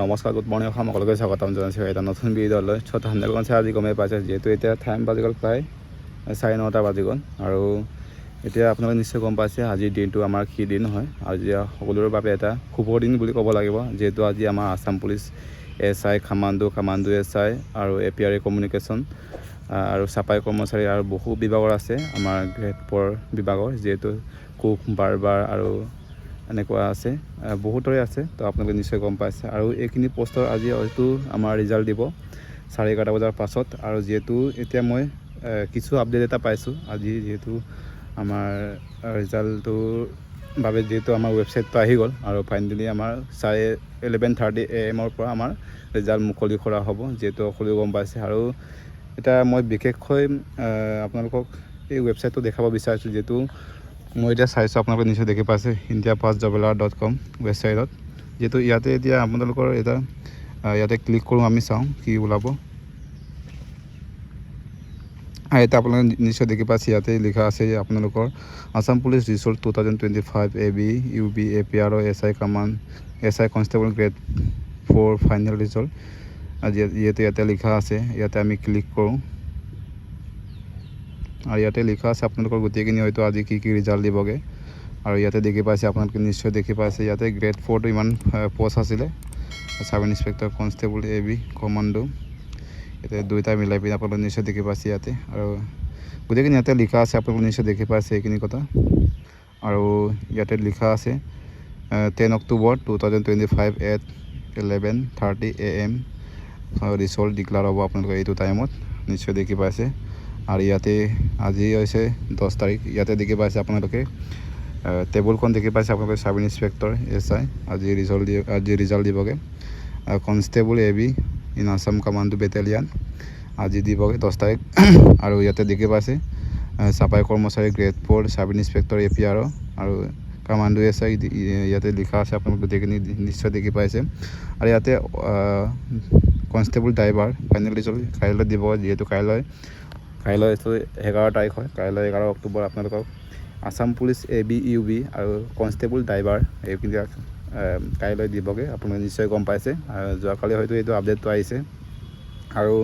নমস্কাৰ, good morning সকলোকে স্বাগতম জনাইছোঁ এটা নতুন ভিডিঅ'লৈ। ছ' ঠাণ্ডাখন চাই আজি গমেই পাইছে, যিহেতু এতিয়া টাইম বাজি গ'ল প্ৰায় 9:30 বাজি গ'ল। আৰু এতিয়া আপোনালোকে নিশ্চয় গম পাইছে আজিৰ দিনটো আমাৰ কি দিন হয়। আজি সকলোৰে বাবে এটা শুভ দিন বুলি ক'ব লাগিব, যিহেতু আজি আমাৰ Assam police SI, commando SI আৰু APRA কমিউনিকেশ্যন আৰু চাপাই কৰ্মচাৰী আৰু বহু বিভাগৰ আছে আমাৰ গ্ৰেড 4 বিভাগৰ, যিহেতু কুক, বাৰ্বাৰ আৰু এনেকুৱা আছে, বহুতৰে আছে। তো আপোনালোকে নিশ্চয় গম পাইছে। আৰু এইখিনি পোষ্টৰ আজি হয়তো আমাৰ ৰিজাল্ট দিব 11:30 বজাৰ পাছত। আৰু যিহেতু এতিয়া মই কিছু আপডেট এটা পাইছোঁ আজি, যিহেতু আমাৰ ৰিজাল্টটোৰ বাবে যিহেতু আমাৰ ৱেবছাইটটো আহি গ'ল আৰু ফাইনেলি আমাৰ 11:30 AM পৰা আমাৰ ৰিজাল্ট মুকলি কৰা হ'ব, যিহেতু সকলোৱে গম পাইছে। আৰু এটা মই বিশেষকৈ আপোনালোকক এই ৱেবছাইটটো দেখাব বিচাৰিছোঁ, যিহেতু মই এতিয়া চাইছোঁ, আপোনালোকে নিশ্চয় দেখি পাইছে indiapasjobler.com ৱেবছাইটত। যিহেতু ইয়াতে এতিয়া আপোনালোকৰ ইয়াতে ক্লিক কৰোঁ, আমি চাওঁ কি ওলাব। এতিয়া আপোনালোকে নিশ্চয় দেখি পাইছে ইয়াতে লিখা আছে আপোনালোকৰ Assam police result 2025 AB UB APR SI constable grade 4 final result. যিহেতু ইয়াতে লিখা আছে, ইয়াতে আমি ক্লিক কৰোঁ আৰু ইয়াতে লিখা আছে আপোনালোকৰ গোটেইখিনি হয়তো আজি কি ৰিজাল্ট দিবগৈ। আৰু ইয়াতে দেখি পাইছে, আপোনালোকে নিশ্চয় দেখি পাইছে ইয়াতে গ্ৰেড 4টো ইমান পোষ্ট আছিলে, sub inspector, constable, AB, commando, ইয়াতে দুইটা মিলাই পিনে আপোনালোকে নিশ্চয় দেখি পাইছে ইয়াতে। আৰু গোটেইখিনি ইয়াতে লিখা আছে, আপোনালোকে নিশ্চয় দেখি পাইছে এইখিনি কথা। আৰু ইয়াতে লিখা আছে 10 October 2025 at 11:30 AM result declare হ'ব আপোনালোকে এইটো টাইমত, নিশ্চয় দেখি পাইছে। আৰু ইয়াতে আজি হৈছে 10 তাৰিখ, ইয়াতে দেখি পাইছে আপোনালোকে টেবুলখন দেখি পাইছে আপোনালোকে, চাব ইন্সপেক্টৰ SI আজি ৰিজাল্ট দিবগৈ। Constable AB in Assam commando battalion আজি দিবগৈ 10 তাৰিখ। আৰু ইয়াতে দেখি পাইছে চাপাই কৰ্মচাৰী গ্ৰেড 4 চাব ইন্সপেক্টৰ APR আৰু কামাণ্ডো SI ইয়াতে লিখা আছে, আপোনালোকে গোটেইখিনি নিশ্চয় দেখি পাইছে। আৰু ইয়াতে কনষ্টেবল ড্ৰাইভাৰ ফাইনেল ৰিজাল্ট কাইলৈ দিব, যিহেতু কাইলৈ 11 তাৰিখ হয়, কাইলৈ 11 অক্টোবৰ আপোনালোকক আছাম পুলিচ AB UB আৰু কনষ্টেবল ড্ৰাইভাৰ এইখিনি কাইলৈ দিবগৈ, আপোনালোকে নিশ্চয় গম পাইছে। যোৱাকালি হয়তো এইটো আপডেটটো আহিছে। আৰু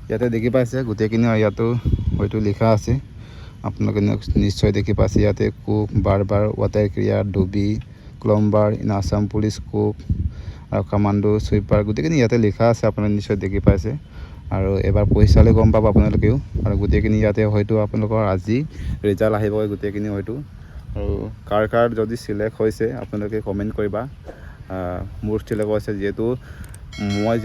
ইয়াতে দেখি পাইছে গোটেইখিনি ইয়াতো হয়তো লিখা আছে, আপোনালোকে নিশ্চয় দেখি পাইছে ইয়াতে কুক, বাৰ্বাৰ, ৱাটাৰ কেৰিয়াৰ, ডুবি, ক্লম্বাৰ ইন আছাম পুলিচ, কুক আৰু কামাণ্ডো, চুইপাৰ গোটেইখিনি ইয়াতে লিখা আছে, আপোনালোকে নিশ্চয় দেখি পাইছে। আৰু এবাৰ পঢ়ি চালে গম পাব আপোনালোকেও। আৰু গোটেইখিনি ইয়াতে হয়তো আপোনালোকৰ আজি ৰিজাল্ট আহিব গোটেইখিনি হয়তো। আৰু কাৰ যদি চিলেক্ট হৈছে আপোনালোকে কমেণ্ট কৰিবা। মোৰ চিলেক্ট হৈছে, যিহেতু মই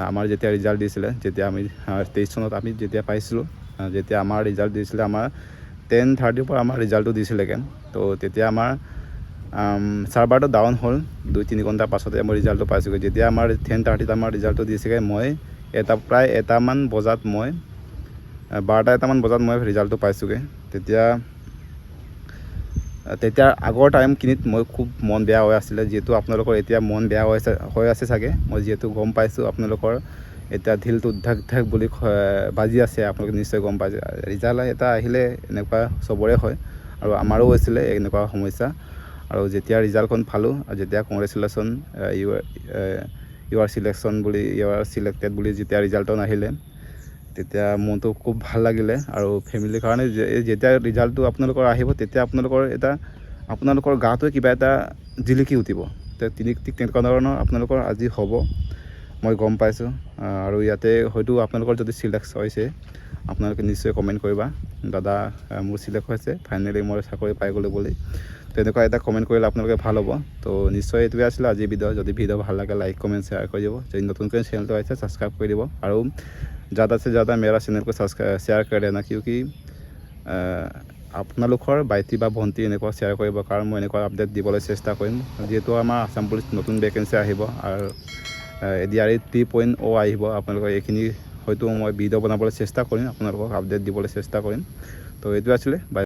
আমাৰ যেতিয়া ৰিজাল্ট দিছিলে, যেতিয়া আমি 23 চনত আমি যেতিয়া পাইছিলোঁ, যেতিয়া আমাৰ ৰিজাল্ট দিছিলে, আমাৰ 10:30 পৰা আমাৰ ৰিজাল্টটো দিছিলেগৈ। তো তেতিয়া আমাৰ চাৰ্ভাৰটো ডাউন হ'ল, 2-3 ঘণ্টাৰ পাছতে মই ৰিজাল্টটো পাইছোঁগৈ। যেতিয়া আমাৰ 10:30 আমাৰ ৰিজাল্টটো দিছেগৈ, মই প্ৰায় 1টামান বজাত 1টামান বজাত মই ৰিজাল্টটো পাইছোঁগৈ। তেতিয়া আগৰ টাইমখিনিত মই খুব মন বেয়া হৈ আছিলে, যিহেতু আপোনালোকৰ এতিয়া মন বেয়া হৈ আছে চাগে। মই যিহেতু গম পাইছোঁ আপোনালোকৰ এতিয়া ঢিলটো ধাক বুলি বাজি আছে, আপোনালোকে নিশ্চয় গম পাইছে। ৰিজাল্ট এটা আহিলে এনেকুৱা চবৰে হয়, আৰু আমাৰো হৈছিলে এনেকুৱা সমস্যা। আৰু যেতিয়া ৰিজাল্টখন পালোঁ, যেতিয়া কংগ্ৰেচুলেশ্যন ইউ আৰ চিলেক্টেড বুলি যেতিয়া ৰিজাল্টখন আহিলে, তেতিয়া মনটো খুব ভাল লাগিলে। আৰু ফেমিলিৰ কাৰণে যেতিয়া ৰিজাল্টটো আপোনালোকৰ আহিব, তেতিয়া আপোনালোকৰ গাটোৱে কিবা এটা জিলিকি উঠিব। ঠিক তেনেকুৱা ধৰণৰ আপোনালোকৰ আজি হ'ব, মই গম পাইছোঁ। আৰু ইয়াতে হয়তো আপোনালোকৰ যদি চিলেক্ট হৈছে, আপোনালোকে নিশ্চয় কমেণ্ট কৰিবা, দাদা মোৰ চিলেক্ট হৈছে, ফাইনেলি মই চাকৰি পাই গ'লোঁ বুলি। তেনেকুৱা এটা কমেণ্ট কৰিলে আপোনালোকে ভাল হ'ব। তো নিশ্চয় এইটোৱে আছিলে আজিৰ ভিডিঅ'। যদি ভিডিঅ' ভাল লাগে লাইক কমেণ্ট শ্বেয়াৰ কৰি দিব। যদি নতুনকৈ চেনেলটো আহিছে ছাবস্ক্ৰাইব কৰি দিব। আৰু ज़्यादा से ज़्यादा मेरा चैनल को শ্বেয়াৰ কৰি দেনা, কিউকি আপোনালোকৰ ভাইটি বা ভণ্টি এনেকুৱা শ্বেয়াৰ কৰিব, কাৰণ মই এনেকুৱা আপডেট দিবলৈ চেষ্টা কৰিম। যিহেতু আমাৰ আছাম পুলিচ নতুন ভেকেঞ্চি আহিব আৰু ADRE 3.0 আহিব, আপোনালোকৰ এইখিনি হয়তো মই ভিডিঅ' বনাবলৈ চেষ্টা কৰিম, আপোনালোকক আপডেট দিবলৈ চেষ্টা কৰিম। তো এইটো আছিলে।